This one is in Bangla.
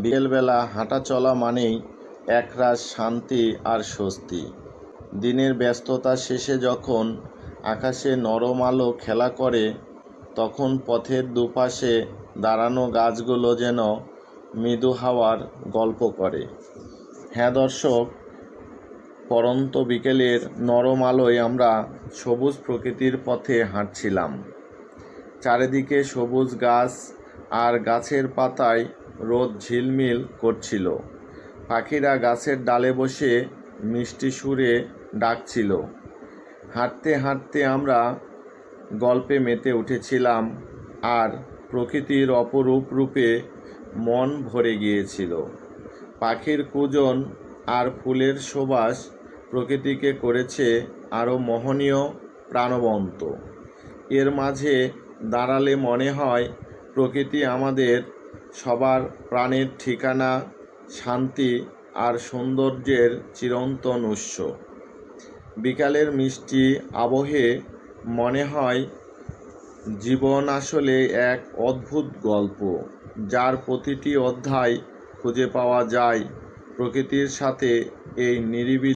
বিকেলবেলা হাঁটা চলা মানেই একরাশ শান্তি আর স্বস্তি। দিনের ব্যস্ততা শেষে যখন আকাশে নরম আলো খেলা করে, তখন পথের দুপাশে দাঁড়ানো গাছগুলো যেন মৃদু হাওয়ার গল্প করে। হ্যাঁ দর্শক, পড়ন্ত বিকেলের নরম আলোয় আমরা সবুজ প্রকৃতির পথে হাঁটছিলাম। চারিদিকে সবুজ গাছ আর গাছের পাতায় রোদ ঝিলমিল করছিল। পাখিরা গাছের ডালে বসে মিষ্টি সুরে ডাকছিল। হাঁটতে হাঁটতে আমরা গল্পে মেতে উঠেছিলাম, আর প্রকৃতির অপরূপ রূপে মন ভরে গিয়েছিল। পাখির কূজন আর ফুলের সুবাস প্রকৃতিকে করেছে আরও মোহনীয়, প্রাণবন্ত। এর মাঝে দাঁড়ালে মনে হয় প্রকৃতি আমাদের সবার প্রাণের ঠিকানা, শান্তি আর সৌন্দর্যের চিরন্তন উৎস। বিকালের মিষ্টি আবহে মনে হয় জীবন আসলে এক অদ্ভুত গল্প, যার প্রতিটি অধ্যায় খুঁজে পাওয়া যায় প্রকৃতির সাথে এই নিরিবিলি